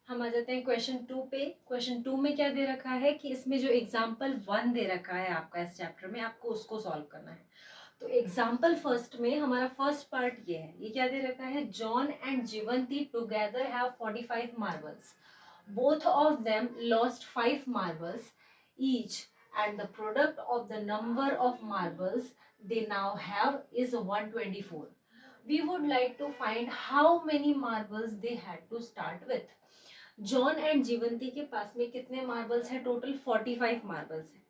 हम आ जाते हैं क्वेश्चन 2 पे। क्वेश्चन 2 में क्या दे रखा है कि इसमें जो एग्जाम्पल 1 दे रखा है आपका इस चैप्टर में, आपको उसको सॉल्व करना है। तो एग्जाम्पल फर्स्ट में हमारा फर्स्ट पार्ट ये है, ये क्या दे रखा है, John and Jivanti together have 45 marbles, both of them lost 5 marbles each, and the product of the number of marbles they now have is 124. We would like to find how many marbles they had to start with. John and Jivanti के पास में कितने marbles हैं, total 45 marbles हैं,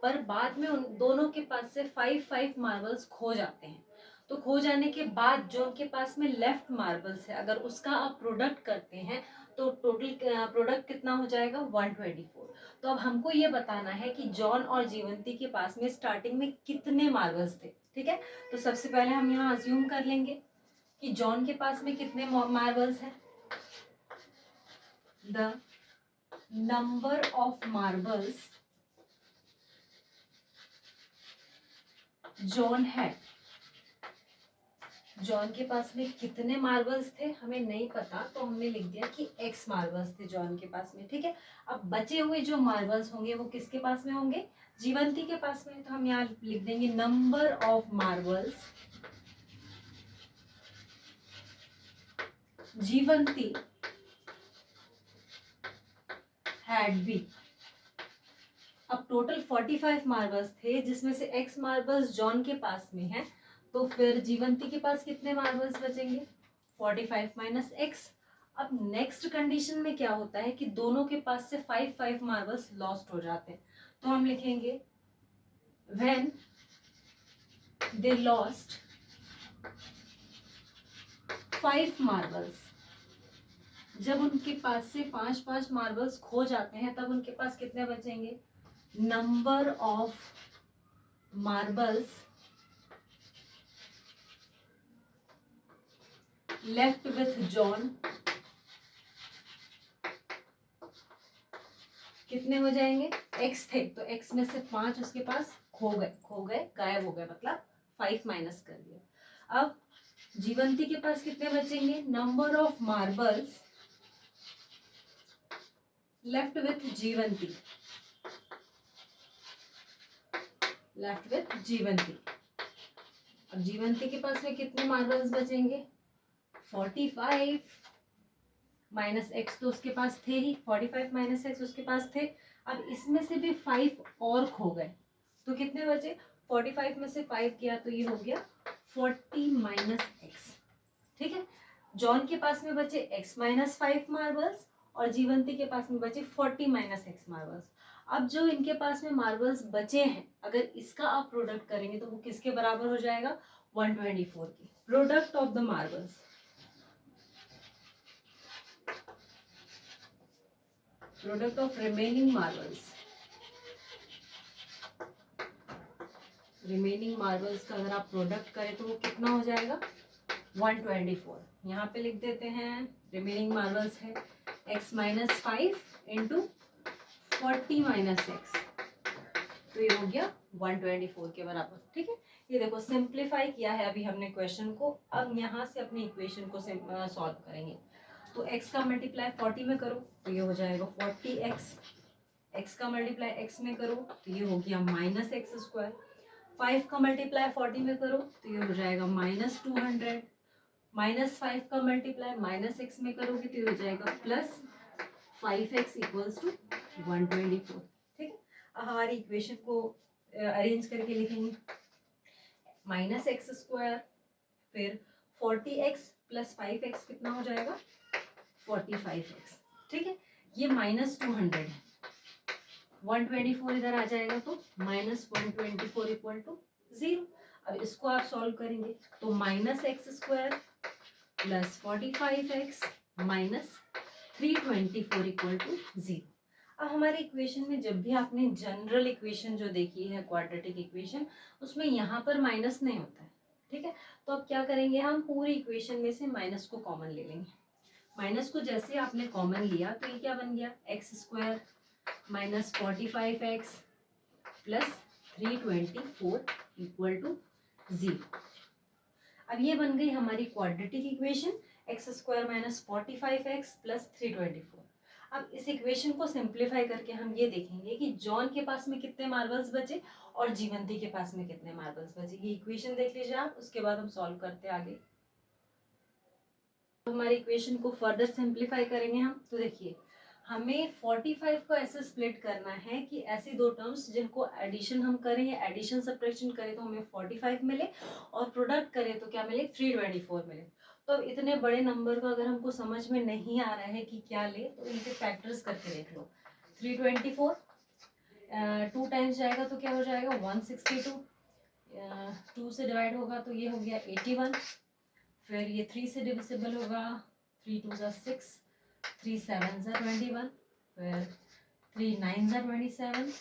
पर बाद में उन दोनों के पास से 5 मार्बल्स खो जाते हैं। तो खो जाने के बाद जो उनके पास में लेफ्ट मार्बल्स है, अगर उसका आप प्रोडक्ट करते हैं तो टोटल प्रोडक्ट कितना हो जाएगा, 124। तो अब हमको ये बताना है कि जॉन और जीवंती के पास में स्टार्टिंग में कितने मार्बल्स थे। ठीक है, तो सबसे पहले हम यहाँ अज्यूम कर लेंगे कि जॉन के पास में कितने मार्बल्स हैं। The number of marbles John है, जॉन के पास में कितने मार्बल्स थे हमें नहीं पता, तो हमने लिख दिया कि x मार्बल्स थे जॉन के पास में। ठीक है, अब बचे हुए जो मार्बल्स होंगे वो किसके पास में होंगे, जीवंती के पास में। तो हम यहाँ लिख देंगे number of marbles Jivanti had B. अब टोटल 45 मार्बल्स थे, जिसमें से x मार्बल्स जॉन के पास में है, तो फिर जीवंती के पास कितने मार्बल्स बचेंगे, 45 माइनस x। अब नेक्स्ट कंडीशन में क्या होता है कि दोनों के पास से 5 मार्बल्स लॉस्ट हो जाते हैं, तो हम लिखेंगे व्हेन दे लॉस्ट 5 मार्बल्स। जब उनके पास से 5 मार्बल्स खो जाते हैं तब उनके पास कितने बचेंगे, number of marbles left with John कितने हो जाएंगे, x थे तो x में से 5 उसके पास खो गए गायब हो गए, मतलब 5 माइनस कर दिया। अब जीवंती के पास कितने बचेंगे, number of marbles left with Jivanti, left with Jivanti. अब जीवंती के पास में कितने मार्बल्स बचेंगे, 45 माइनस एक्स तो उसके पास थे ही, 45 माइनस एक्स उसके पास थे। अब इसमें से भी 5 और खो गए, तो कितने बचे, 45 में से 5 किया तो ये हो गया 40 माइनस एक्स। ठीक है, जॉन के पास में बचे x माइनस 5 मार्बल्स और जीवंती के पास में बचे 40 माइनस एक्स मार्बल्स। अब जो इनके पास में मार्बल्स बचे हैं, अगर इसका आप प्रोडक्ट करेंगे तो वो किसके बराबर हो जाएगा, 124 की। Product of the marbles, product of remaining marbles, remaining marbles का अगर आप प्रोडक्ट करें तो वो कितना हो जाएगा, 124। यहाँ पे लिख देते हैं रिमेनिंग मार्बल्स है x minus 5 into 40 minus x, तो ये हो गया 124 के बराबर। ठीक है, ये देखो सिंप्लीफाई किया है अभी हमने क्वेश्चन को। अब यहाँ से अपनी इक्वेशन को सॉल्व करेंगे। तो x का मल्टीप्लाई 40 में करो तो ये हो जाएगा 40x, x का मल्टीप्लाई x में करो तो ये हो गया माइनस एक्स स्क्वायर, 5 का मल्टीप्लाई 40 में करो तो ये हो जाएगा माइनस 200, माइनस 5 का मल्टीप्लाई माइनस एक्स में करोगे तो ये हो जाएगा प्लस 5x इक्वल्स टू 124। ठीक है, अब हमारी इक्वेशन को अरेंज करके लिखेंगे, माइनस एक्स स्क्वायर फिर 40x प्लस 5x कितना हो जाएगा, 45x। ठीक है, ये माइनस 200 है, 124 इधर आ जाएगा तो माइनस 124 इक्वल टू 0। अब इसको आप सॉल्व करेंगे तो minus x square plus 45x minus 324 equal to 0। अब हमारे इक्वेशन में जब भी आपने जनरल इक्वेशन जो देखी है क्वाड्रेटिक इक्वेशन, उसमें यहाँ पर माइनस नहीं होता है। ठीक है, तो अब क्या करेंगे, हम पूरी इक्वेशन में से माइनस को कॉमन ले लेंगे। माइनस को जैसे आपने कॉमन लिया तो ये क्या बन गया, x square minus 45x plus 324 equal to 0। अब ये बन गई हमारी quadratic equation, x square minus 45x plus 324। अब इस इक्वेशन को सिंप्लीफाई करके हम ये देखेंगे कि जॉन के पास में कितने मार्बल्स बचे और जीवंती के पास में कितने मार्बल्स बचे। ये इक्वेशन देख लीजिए आप, उसके बाद हम सॉल्व करते हैं आगे। तो हमारी इक्वेशन को फर्दर सिंप्लीफाई करेंगे हम। तो देखिए हमें 45 को ऐसे स्प्लिट करना है कि ऐसी दो टर्म्स जिनको एडिशन हम करें या एडिशन सब्ट्रैक्शन करें तो हमें 45 मिले, और प्रोडक्ट करें तो क्या मिले, 324 मिले। तो इतने बड़े नंबर को अगर हमको समझ में नहीं आ रहा है कि क्या ले, तो इनके फैक्टर्स करके देख लो। 324 2 टाइम्स जाएगा तो क्या हो जाएगा 162, 2 से डिवाइड होगा तो ये हो गया 81, फिर ये 3 से डिविजिबल होगा, 3 2 ज़ा 6, 3 7 ज़ा 21, फिर 3 9 ज़ा 27,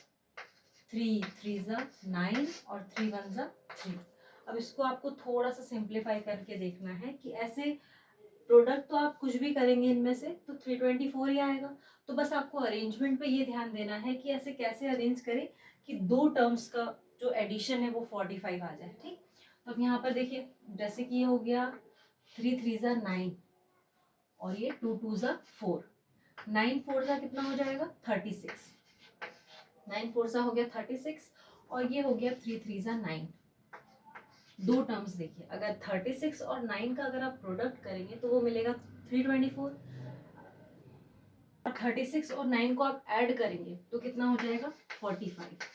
3 3 ज़ा 9 और 3 1 ज़ा 3। अब इसको आपको थोड़ा सा सिंप्लीफाई करके देखना है कि ऐसे प्रोडक्ट तो आप कुछ भी करेंगे इनमें से तो 324 ही आएगा। तो बस आपको अरेंजमेंट पे ये ध्यान देना है कि ऐसे कैसे अरेंज करें कि दो टर्म्स का जो एडिशन है वो 45 आ जाए। ठीक, तो अब यहाँ पर देखिए जैसे कि ये हो गया 3 3 ज़ा 9 और ये 2 2 ज़ा 4, 9 4 ज़ा कितना हो जाएगा 36, 9 4 ज़ा हो गया 36 और ये हो गया 3 3 ज़ा 9। दो टर्म्स देखिए, अगर 36 और 9 का अगर आप प्रोडक्ट करेंगे तो वो मिलेगा 324, और 36 और 9 को आप ऐड करेंगे तो कितना हो जाएगा 45।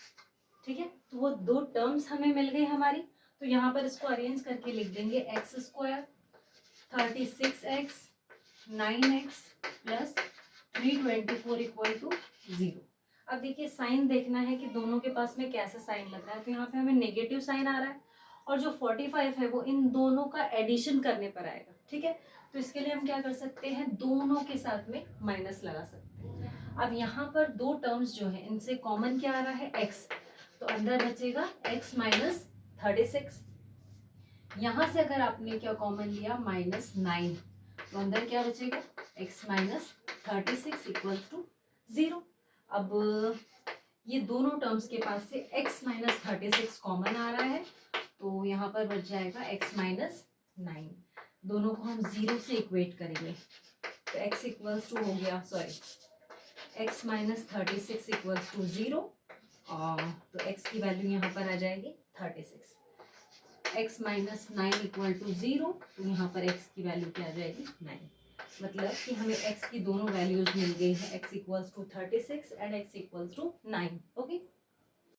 ठीक है, तो वो दो टर्म्स हमें मिल गई हमारी। तो यहाँ पर इसको अरेंज करके लिख देंगे x square 36x 9x plus 324 equal to 0। अब देखिए साइन देखना है कि दोनों के पास में कैसा साइन लग रहा है। तो यहाँ पे हमें नेगेटिव साइन आ रहा है और जो 45 है वो इन दोनों का एडिशन करने पर आएगा। ठीक है, तो इसके लिए हम क्या कर सकते हैं, दोनों के साथ में माइनस लगा सकते हैं। अब यहाँ पर दो टर्म्स जो है इनसे कॉमन क्या आ रहा है x, तो अंदर बचेगा x माइनस 36। यहाँ से अगर आपने क्या कॉमन लिया -9, तो अंदर क्या बचेगा x माइनस 36 इक्वल टू 0। अब ये दोनों टर्म्स के पास से x माइनस 36 कॉमन आ रहा है, तो यहाँ पर बच जाएगा x माइनस 9। दोनों को हम 0 से इक्वेट करेंगे तो x इक्वल्स टू हो गया, sorry x minus 36 equals to 0, और तो x की वैल्यू यहाँ पर आ जाएगी 36। x माइनस 9 इक्वल टू 0, तो यहाँ पर x की वैल्यू क्या आ जाएगी 9। मतलब कि हमें x की दोनों वैल्यूज मिल गई है, x equals to 36 and x equals to 9। Okay.